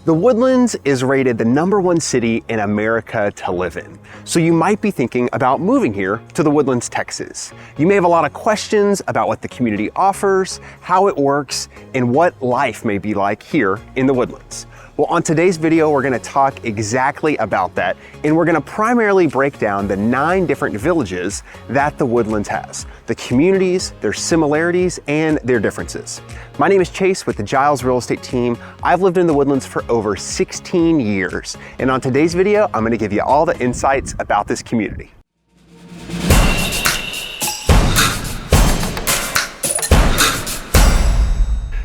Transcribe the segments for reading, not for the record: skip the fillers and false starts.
The Woodlands is rated the #1 city in America to live in. So you might be thinking about moving here to the Woodlands, Texas. You may have a lot of questions about what the community offers, how it works, and what life may be like here in the Woodlands. Well, on today's video, we're gonna talk exactly about that, and we're gonna primarily break down the 9 different villages that the Woodlands has, the communities, their similarities, and their differences. My name is Chase with the Giles real estate team. I've lived in the Woodlands for over 16 years, and on today's video, I'm gonna give you all the insights about this community.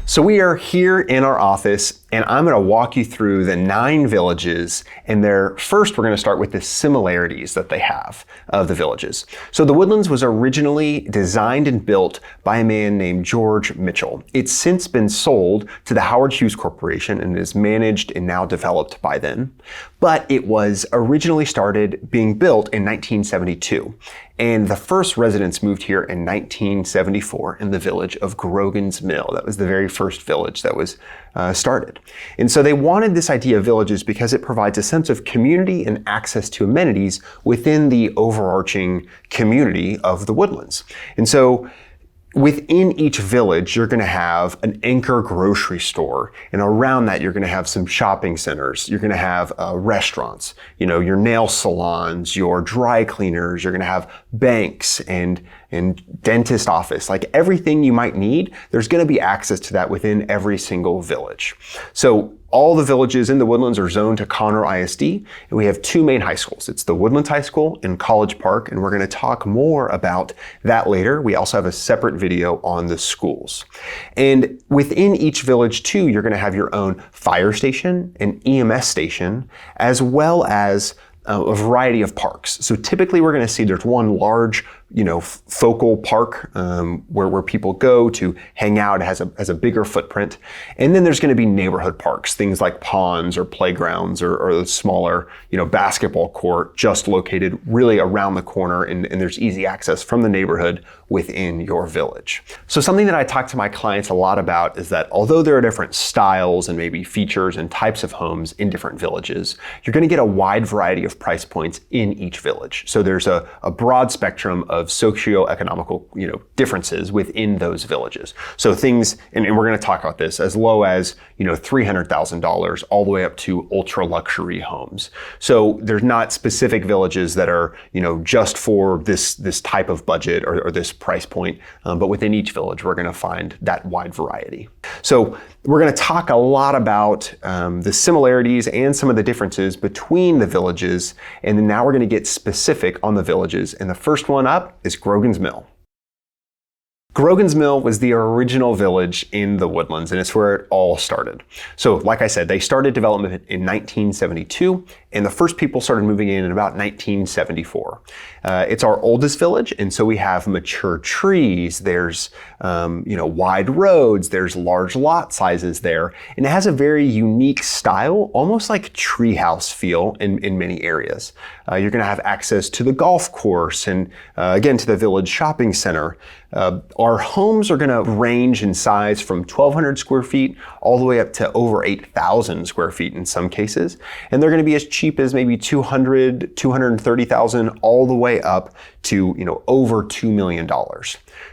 So we are here in our office, and I'm gonna walk you through the 9 villages, and first we're gonna start with the similarities that they have of the villages. So the Woodlands was originally designed and built by a man named George Mitchell. It's since been sold to the Howard Hughes Corporation and is managed and now developed by them. But it was originally started being built in 1972. And the first residents moved here in 1974 in the village of Grogan's Mill. That was the very first village that was started. And so they wanted this idea of villages because it provides a sense of community and access to amenities within the overarching community of the Woodlands. And so within each village, you're gonna have an anchor grocery store, and around that, you're gonna have some shopping centers. You're gonna have restaurants, your nail salons, your dry cleaners. You're gonna have banks and dentist office, like everything you might need. There's gonna be access to that within every single village. So all the villages in the Woodlands are zoned to Conroe ISD, and we have 2 main high schools. It's the Woodlands High School and College Park, and we're gonna talk more about that later. We also have a separate video on the schools. And within each village too, you're gonna have your own fire station, an EMS station, as well as a variety of parks. So typically we're gonna see there's one large focal park where people go to hang out. It has a bigger footprint. And then there's gonna be neighborhood parks, things like ponds or playgrounds or the smaller basketball court just located really around the corner, and there's easy access from the neighborhood within your village. So something that I talk to my clients a lot about is that although there are different styles and maybe features and types of homes in different villages, you're gonna get a wide variety of price points in each village. So there's a broad spectrum of socioeconomical differences within those villages. So things, and we're going to talk about this, as low as $300,000 all the way up to ultra luxury homes. So there's not specific villages that are just for this type of budget or this price point, but within each village we're going to find that wide variety. So we're going to talk a lot about the similarities and some of the differences between the villages, and then now we're going to get specific on the villages. And the first one up is Grogan's Mill. Grogan's Mill was the original village in the Woodlands, and it's where it all started. So like I said, they started development in 1972, and the first people started moving in about 1974. It's our oldest village, and so we have mature trees, there's wide roads, there's large lot sizes there, and it has a very unique style, almost like treehouse feel in many areas. You're gonna have access to the golf course and again to the village shopping center. Our homes are gonna range in size from 1,200 square feet all the way up to over 8,000 square feet in some cases. And they're gonna be as cheap as maybe 200, 230,000 all the way up to over $2 million.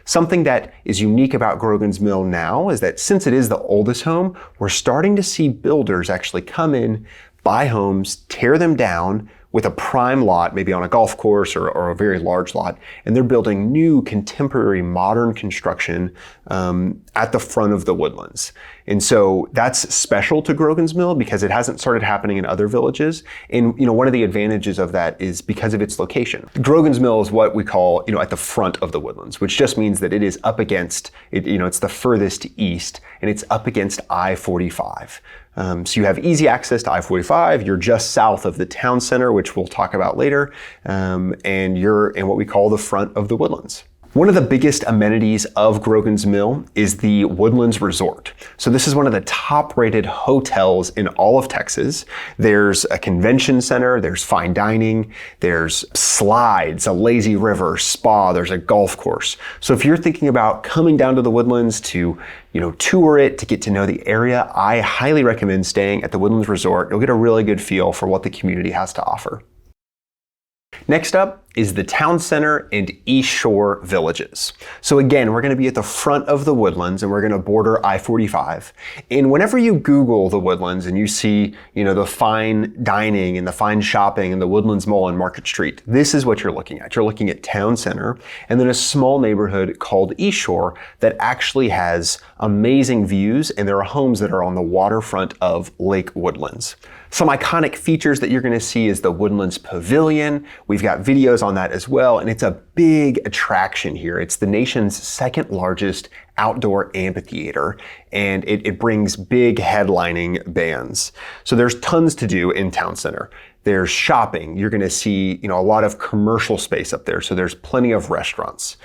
Something that is unique about Grogan's Mill now is that since it is the oldest home, we're starting to see builders actually come in, buy homes, tear them down, with a prime lot, maybe on a golf course or a very large lot, and they're building new contemporary modern construction at the front of the Woodlands. And so that's special to Grogan's Mill because it hasn't started happening in other villages. And one of the advantages of that is because of its location. Grogan's Mill is what we call at the front of the Woodlands, which just means that it is up against it. It's the furthest east, and it's up against I-45. So you have easy access to I-45. You're just south of the town center, which we'll talk about later, and you're in what we call the front of the Woodlands. One of the biggest amenities of Grogan's Mill is the Woodlands Resort. So this is one of the top-rated hotels in all of Texas. There's a convention center, there's fine dining, there's slides, a lazy river, spa, there's a golf course. So if you're thinking about coming down to the Woodlands to, tour it, to get to know the area, I highly recommend staying at the Woodlands Resort. You'll get a really good feel for what the community has to offer. Next up is the Town Center and East Shore villages. So again, we're going to be at the front of the Woodlands and we're going to border I-45. And whenever you Google the Woodlands and you see, the fine dining and the fine shopping and the Woodlands Mall and Market Street, this is what you're looking at. You're looking at Town Center and then a small neighborhood called East Shore that actually has amazing views, and there are homes that are on the waterfront of Lake Woodlands. Some iconic features that you're going to see is the Woodlands Pavilion. We've got videos on that as well, and it's a big attraction here. It's the nation's second largest outdoor amphitheater, and it brings big headlining bands. So there's tons to do in Town Center. There's shopping. You're going to see, a lot of commercial space up there, so there's plenty of restaurants.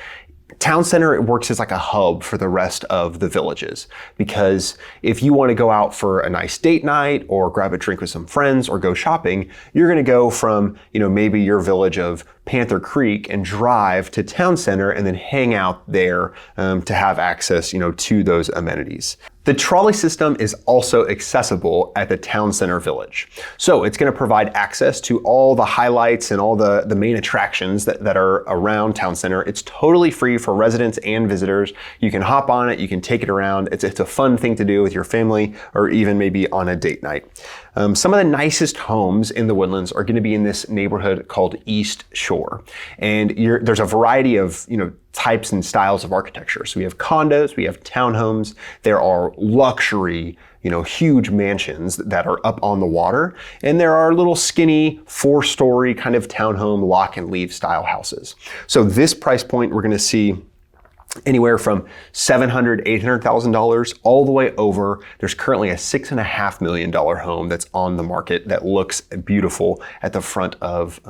Town Center, it works as like a hub for the rest of the villages, because if you want to go out for a nice date night or grab a drink with some friends or go shopping, you're going to go from, maybe your village of Panther Creek and drive to Town Center and then hang out there to have access, to those amenities. The trolley system is also accessible at the Town Center Village. So it's going to provide access to all the highlights and all the main attractions that are around Town Center. It's totally free for residents and visitors. You can hop on it, you can take it around. It's a fun thing to do with your family or even maybe on a date night. Some of the nicest homes in the Woodlands are going to be in this neighborhood called East Shore. And there's a variety of, types and styles of architecture. So we have condos, we have townhomes, there are luxury, huge mansions that are up on the water, and there are little skinny 4-story kind of townhome lock and leave style houses. So this price point, we're going to see anywhere from $700,000, $800,000 all the way over. There's currently a $6.5 million home that's on the market that looks beautiful at the front of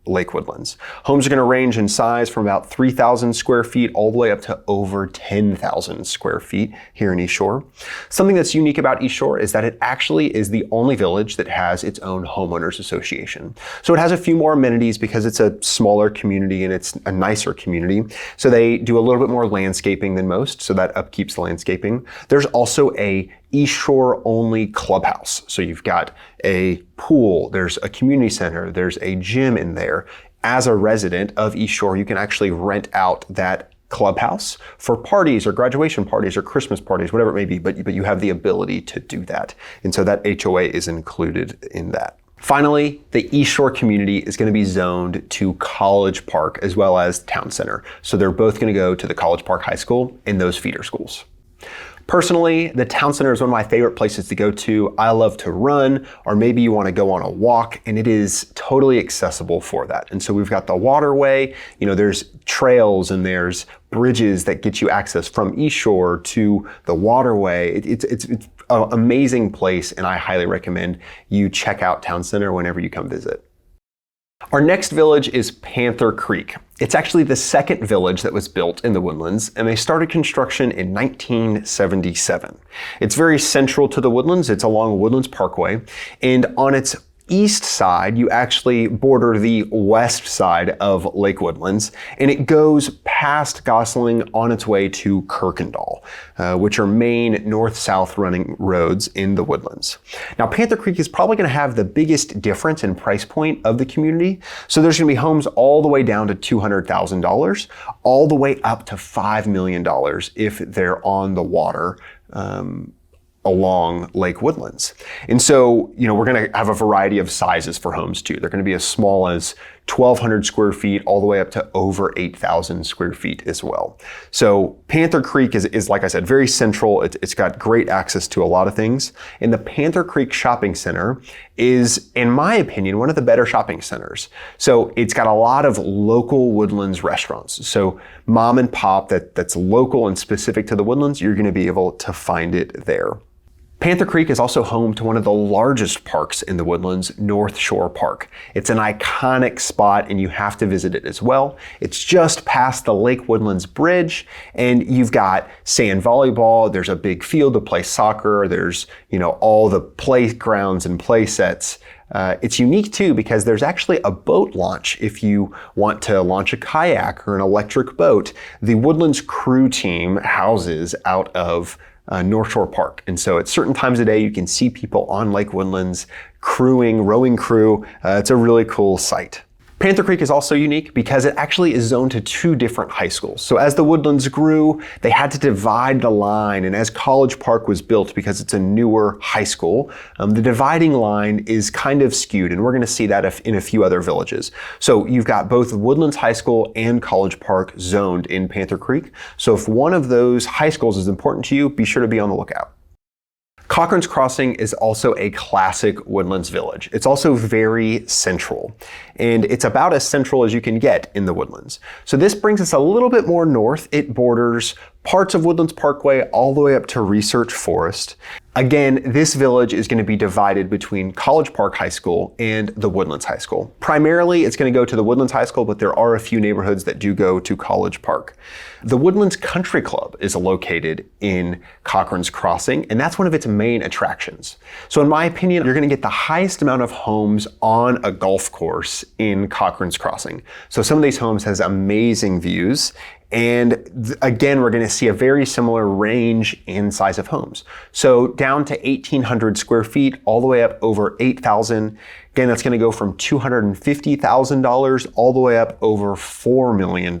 Lake Woodlands. Homes are going to range in size from about 3,000 square feet all the way up to over 10,000 square feet here in East Shore. Something that's unique about East Shore is that it actually is the only village that has its own homeowners association. So it has a few more amenities because it's a smaller community and it's a nicer community. So they do a little bit more landscaping than most, so that upkeeps the landscaping. There's also a East Shore only clubhouse. So you've got a pool, there's a community center, there's a gym in there. As a resident of East Shore, you can actually rent out that clubhouse for parties or graduation parties or Christmas parties, whatever it may be, but you have the ability to do that. And so that HOA is included in that. Finally, the East Shore community is going to be zoned to College Park as well as Town Center. So they're both going to go to the College Park High School and those feeder schools. Personally, the Town Center is one of my favorite places to go to. I love to run, or maybe you want to go on a walk, and it is totally accessible for that. And so we've got the waterway, there's trails and there's bridges that get you access from East Shore to the waterway. It's an amazing place, and I highly recommend you check out Town Center whenever you come visit. Our next village is Panther Creek. It's actually the second village that was built in the Woodlands, and they started construction in 1977. It's very central to the Woodlands. It's along Woodlands Parkway, and on its east side, you actually border the west side of Lake Woodlands, and it goes past Gosling on its way to Kirkendall, which are main north-south running roads in the Woodlands. Now, Panther Creek is probably going to have the biggest difference in price point of the community. So there's going to be homes all the way down to $200,000, all the way up to $5 million if they're on the water, along Lake Woodlands. And so, we're going to have a variety of sizes for homes too. They're going to be as small as 1,200 square feet all the way up to over 8,000 square feet as well. So Panther Creek is like I said, very central. It's got great access to a lot of things. And the Panther Creek Shopping Center is, in my opinion, one of the better shopping centers. So it's got a lot of local Woodlands restaurants. So mom and pop that's local and specific to the Woodlands, you're going to be able to find it there. Panther Creek is also home to one of the largest parks in the Woodlands, North Shore Park. It's an iconic spot and you have to visit it as well. It's just past the Lake Woodlands Bridge and you've got sand volleyball, there's a big field to play soccer, there's, all the playgrounds and play sets. It's unique too because there's actually a boat launch if you want to launch a kayak or an electric boat. The Woodlands crew team houses out of North Shore Park. And so at certain times of day, you can see people on Lake Woodlands crewing, rowing crew. It's a really cool sight. Panther Creek is also unique because it actually is zoned to 2 different high schools. So as the Woodlands grew, they had to divide the line. And as College Park was built, because it's a newer high school, the dividing line is kind of skewed. And we're going to see that in a few other villages. So you've got both Woodlands High School and College Park zoned in Panther Creek. So if one of those high schools is important to you, be sure to be on the lookout. Cochran's Crossing is also a classic Woodlands village. It's also very central, and it's about as central as you can get in the Woodlands. So this brings us a little bit more north. It borders parts of Woodlands Parkway all the way up to Research Forest. Again, this village is going to be divided between College Park High School and the Woodlands High School. Primarily, it's going to go to the Woodlands High School, but there are a few neighborhoods that do go to College Park. The Woodlands Country Club is located in Cochran's Crossing, and that's one of its main attractions. So in my opinion, you're going to get the highest amount of homes on a golf course in Cochran's Crossing. So some of these homes has amazing views. And again, we're going to see a very similar range in size of homes. So down to 1,800 square feet, all the way up over 8,000. Again, that's going to go from $250,000 all the way up over $4 million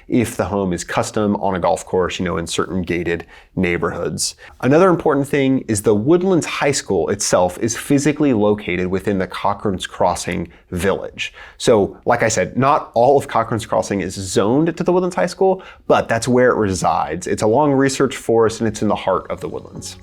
if the home is custom on a golf course, in certain gated neighborhoods. Another important thing is the Woodlands High School itself is physically located within the Cochran's Crossing village. So, like I said, not all of Cochran's Crossing is zoned to the Woodlands High School, but that's where it resides. It's along Research Forest and it's in the heart of the Woodlands.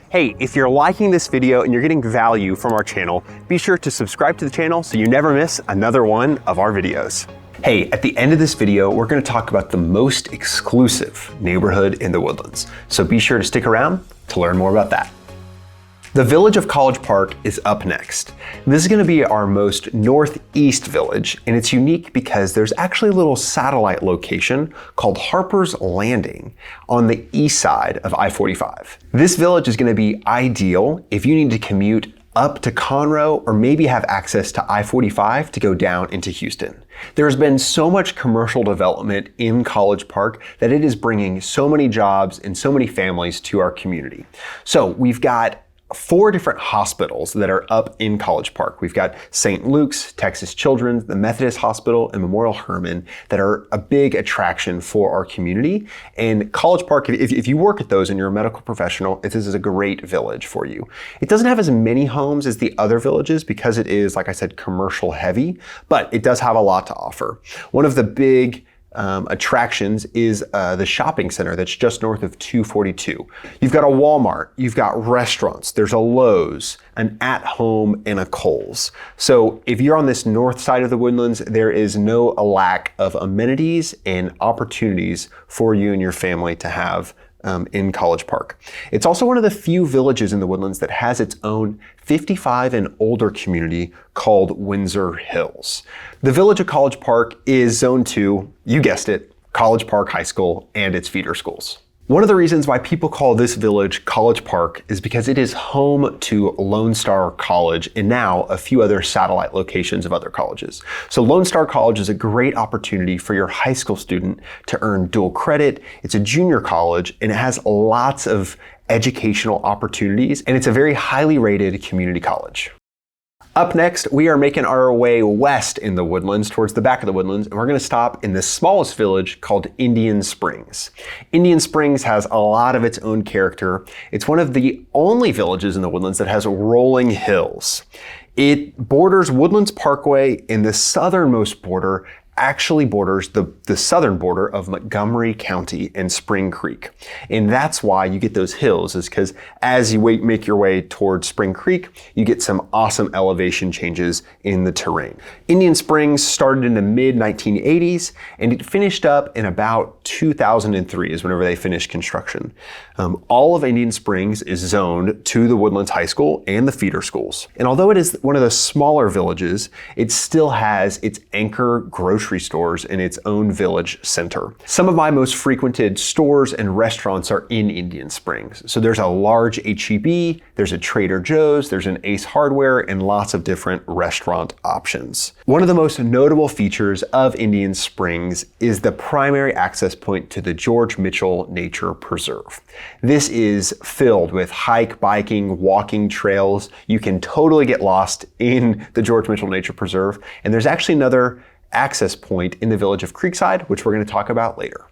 Hey, if you're liking this video and you're getting value from our channel, be sure to subscribe to the channel so you never miss another one of our videos. Hey, at the end of this video, we're going to talk about the most exclusive neighborhood in the Woodlands. So be sure to stick around to learn more about that. The village of College Park is up next. This is going to be our most northeast village, and it's unique because there's actually a little satellite location called Harper's Landing on the east side of I-45. This village is going to be ideal if you need to commute up to Conroe or maybe have access to I-45 to go down into Houston. There's been so much commercial development in College Park that it is bringing so many jobs and so many families to our community. So we've got 4 different hospitals that are up in College Park. We've got St. Luke's, Texas Children's, the Methodist Hospital, and Memorial Hermann that are a big attraction for our community. And College Park, if you work at those and you're a medical professional, this is a great village for you. It doesn't have as many homes as the other villages because it is, like I said, commercial heavy, but it does have a lot to offer. One of the big attractions is the shopping center that's just north of 242. You've got a Walmart, you've got restaurants, there's a Lowe's, an At Home, and a Kohl's. So if you're on this north side of the Woodlands, there is no lack of amenities and opportunities for you and your family to have in College Park. It's also one of the few villages in the Woodlands that has its own 55 and older community called Windsor Hills. The village of College Park is zoned to, you guessed it, College Park High School and its feeder schools. One of the reasons why people call this village College Park is because it is home to Lone Star College and now a few other satellite locations of other colleges. So Lone Star College is a great opportunity for your high school student to earn dual credit. It's a junior college and it has lots of educational opportunities and it's a very highly rated community college. Up next, we are making our way west in the Woodlands, towards the back of the Woodlands, and we're going to stop in the smallest village called Indian Springs. Indian Springs has a lot of its own character. It's one of the only villages in the Woodlands that has rolling hills. It borders Woodlands Parkway in the southernmost border actually borders the southern border of Montgomery County and Spring Creek. And that's why you get those hills, is because as you make your way towards Spring Creek, you get some awesome elevation changes in the terrain. Indian Springs started in the mid-1980s and it finished up in about 2003 is whenever they finished construction. All of Indian Springs is zoned to the Woodlands High School and the feeder schools. And although it is one of the smaller villages, it still has its anchor grocery stores in its own village center. Some of my most frequented stores and restaurants are in Indian Springs. So there's a large H-E-B, there's a Trader Joe's, there's an Ace Hardware, and lots of different restaurant options. One of the most notable features of Indian Springs is the primary access point to the George Mitchell Nature Preserve. This is filled with hike, biking, walking trails. You can totally get lost in the George Mitchell Nature Preserve. And there's actually another access point in the village of Creekside, which we're going to talk about later.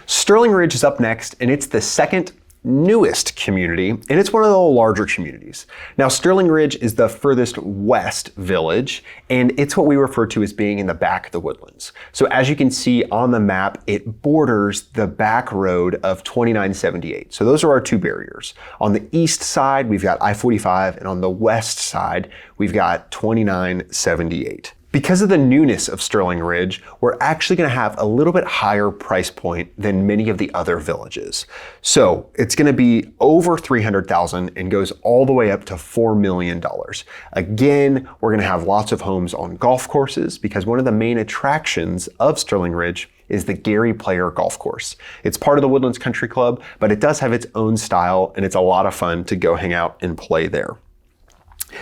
Sterling Ridge is up next, and it's the second newest community, and it's one of the larger communities. Now, Sterling Ridge is the furthest west village, and it's what we refer to as being in the back of the Woodlands. So as you can see on the map, it borders the back road of 2978. So those are our two barriers. On the east side, we've got I-45, and on the west side, we've got 2978. Because of the newness of Sterling Ridge, we're actually going to have a little bit higher price point than many of the other villages. So it's going to be over $300,000 and goes all the way up to $4 million. Again, we're going to have lots of homes on golf courses because one of the main attractions of Sterling Ridge is the Gary Player Golf Course. It's part of the Woodlands Country Club, but it does have its own style and it's a lot of fun to go hang out and play there.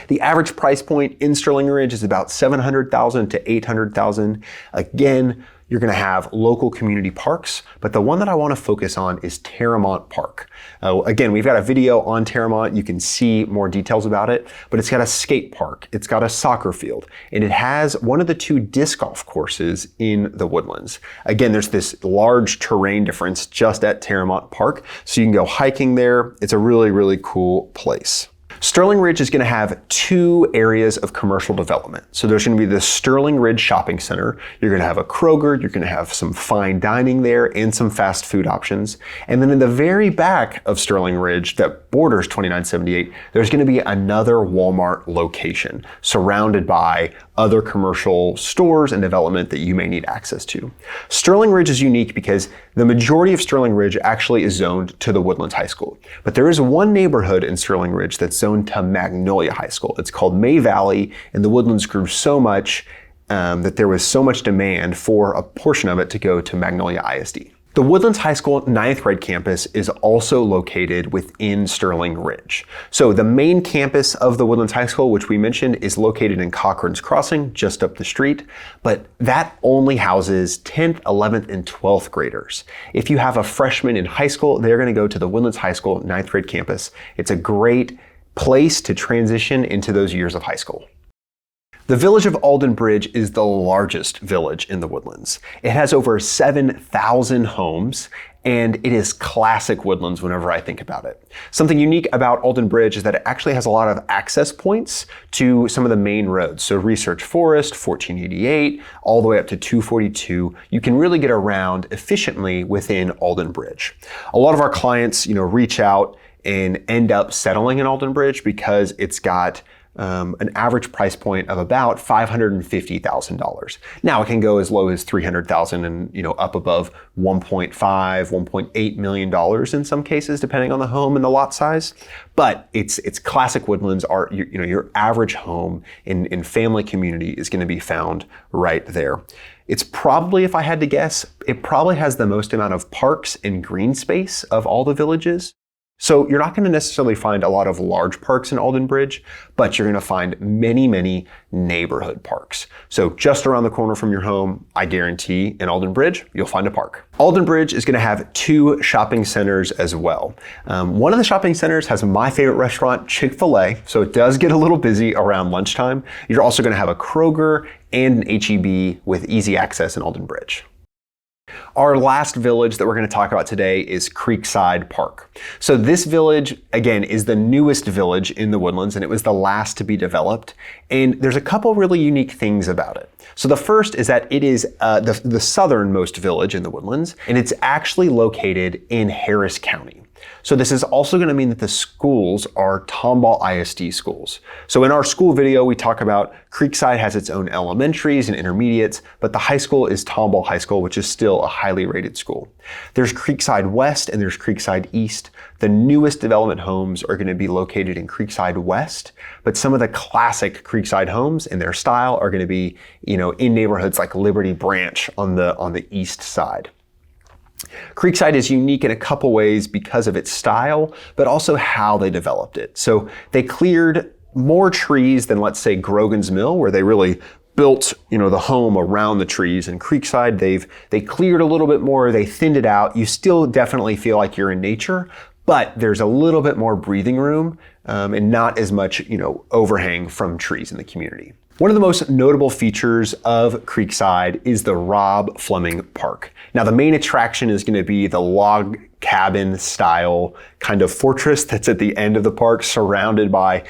The average price point in Sterling Ridge is about $700,000 to $800,000. Again, you're going to have local community parks, but the one that I want to focus on is Terramont Park. Again, we've got a video on Terramont. You can see more details about it, but it's got a skate park, it's got a soccer field, and it has one of the two disc golf courses in the Woodlands. Again, there's this large terrain difference just at Terramont Park, so you can go hiking there. It's a really, really cool place. Sterling Ridge is going to have two areas of commercial development. So there's going to be the Sterling Ridge Shopping Center. You're going to have a Kroger, you're going to have some fine dining there and some fast food options. And then in the very back of Sterling Ridge that borders 2978, there's going to be another Walmart location surrounded by other commercial stores and development that you may need access to. Sterling Ridge is unique because the majority of Sterling Ridge actually is zoned to the Woodlands High School. But there is one neighborhood in Sterling Ridge that's zoned to Magnolia High School. It's called May Valley, and the Woodlands grew so much that there was so much demand for a portion of it to go to Magnolia ISD. The Woodlands High School 9th grade campus is also located within Sterling Ridge. So the main campus of the Woodlands High School, which we mentioned, is located in Cochran's Crossing, just up the street, but that only houses 10th, 11th, and 12th graders. If you have a freshman in high school, they're going to go to the Woodlands High School 9th grade campus. It's a great place to transition into those years of high school. The village of Alden Bridge is the largest village in the Woodlands. It has over 7,000 homes, and it is classic Woodlands whenever I think about it. Something unique about Alden Bridge is that it actually has a lot of access points to some of the main roads. So Research Forest, 1488, all the way up to 242. You can really get around efficiently within Alden Bridge. A lot of our clients, reach out and end up settling in Alden Bridge because it's got an average price point of about $550,000. Now it can go as low as $300,000 and up above $1.5, $1.8 million in some cases, depending on the home and the lot size. But it's classic Woodlands. Your average home in family community is going to be found right there. It's probably, if I had to guess, it probably has the most amount of parks and green space of all the villages. So you're not going to necessarily find a lot of large parks in Alden Bridge, but you're going to find many, many neighborhood parks. So just around the corner from your home, I guarantee in Alden Bridge, you'll find a park. Alden Bridge is going to have two shopping centers as well. One of the shopping centers has my favorite restaurant, Chick-fil-A, so it does get a little busy around lunchtime. You're also going to have a Kroger and an H-E-B with easy access in Alden Bridge. Our last village that we're going to talk about today is Creekside Park. So this village, again, is the newest village in the Woodlands, and it was the last to be developed. And there's a couple really unique things about it. So the first is that it is the southernmost village in the Woodlands, and it's actually located in Harris County. So this is also going to mean that the schools are Tomball ISD schools. So in our school video, we talk about Creekside has its own elementaries and intermediates, but the high school is Tomball High School, which is still a highly rated school. There's Creekside West and there's Creekside East. The newest development homes are going to be located in Creekside West, but some of the classic Creekside homes in their style are going to be, in neighborhoods like Liberty Branch on the east side. Creekside is unique in a couple ways because of its style, but also how they developed it. So they cleared more trees than, let's say, Grogan's Mill, where they really built, the home around the trees. In Creekside, they cleared a little bit more, they thinned it out. You still definitely feel like you're in nature, but there's a little bit more breathing room and not as much, overhang from trees in the community. One of the most notable features of Creekside is the Rob Fleming Park. Now, the main attraction is going to be the log cabin style kind of fortress that's at the end of the park, surrounded by,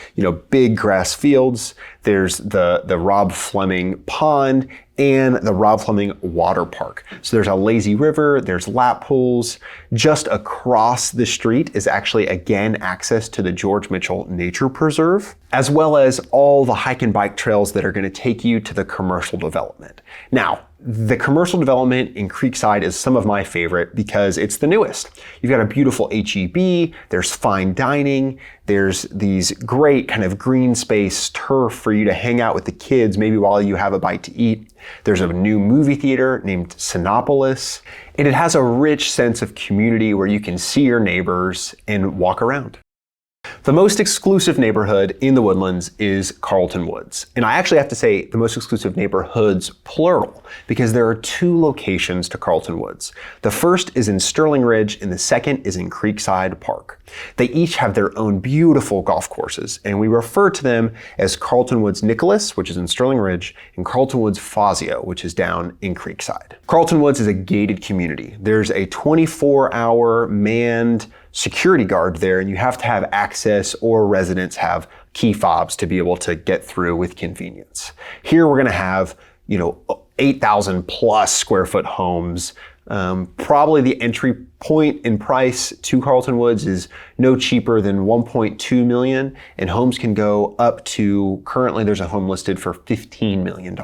big grass fields. There's the Rob Fleming Pond and the Rob Fleming Water Park. So there's a lazy river, there's lap pools. Just across the street is actually, again, access to the George Mitchell Nature Preserve, as well as all the hike and bike trails that are going to take you to the commercial development. Now, the commercial development in Creekside is some of my favorite because it's the newest. You've got a beautiful HEB, there's fine dining, there's these great kind of green space turf for you to hang out with the kids, maybe while you have a bite to eat. There's a new movie theater named Sinopolis, and it has a rich sense of community where you can see your neighbors and walk around. The most exclusive neighborhood in the Woodlands is Carlton Woods. And I actually have to say the most exclusive neighborhoods, plural, because there are two locations to Carlton Woods. The first is in Sterling Ridge and the second is in Creekside Park. They each have their own beautiful golf courses, and we refer to them as Carlton Woods Nicholas, which is in Sterling Ridge, and Carlton Woods Fazio, which is down in Creekside. Carlton Woods is a gated community. There's a 24-hour manned security guard there, and you have to have access, or residents have key fobs to be able to get through with convenience. Here we're going to have, 8,000 plus square foot homes. Probably the entry point in price to Carlton Woods is no cheaper than $1.2 million, and homes can go up to, currently there's a home listed for $15 million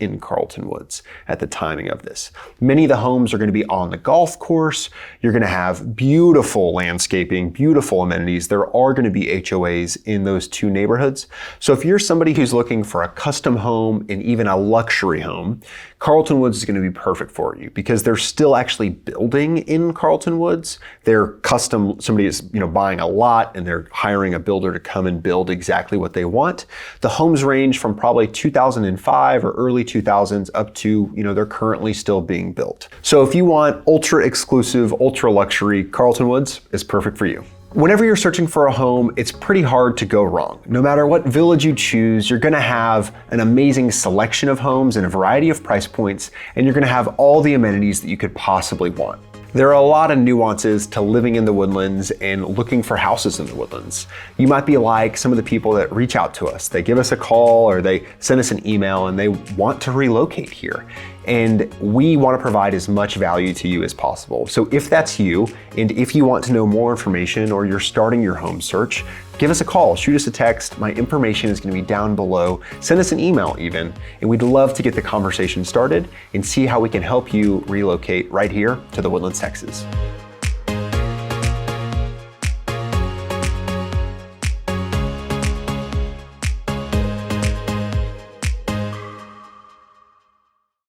in Carlton Woods at the timing of this. Many of the homes are going to be on the golf course. You're going to have beautiful landscaping, beautiful amenities. There are going to be HOAs in those two neighborhoods. So if you're somebody who's looking for a custom home and even a luxury home, Carlton Woods is going to be perfect for you because they're still actually building in Carlton Woods. They're custom, somebody is buying a lot and they're hiring a builder to come and build exactly what they want. The homes range from probably 2005 or early 2000s up to, they're currently still being built. So if you want ultra exclusive, ultra luxury, Carlton Woods is perfect for you. Whenever you're searching for a home, it's pretty hard to go wrong. No matter what village you choose, you're gonna have an amazing selection of homes in a variety of price points, and you're gonna have all the amenities that you could possibly want. There are a lot of nuances to living in the Woodlands and looking for houses in the Woodlands. You might be like some of the people that reach out to us. They give us a call or they send us an email and they want to relocate here. And we want to provide as much value to you as possible. So if that's you, and if you want to know more information or you're starting your home search, give us a call, shoot us a text. My information is going to be down below. Send us an email even, and we'd love to get the conversation started and see how we can help you relocate right here to the Woodlands, Texas.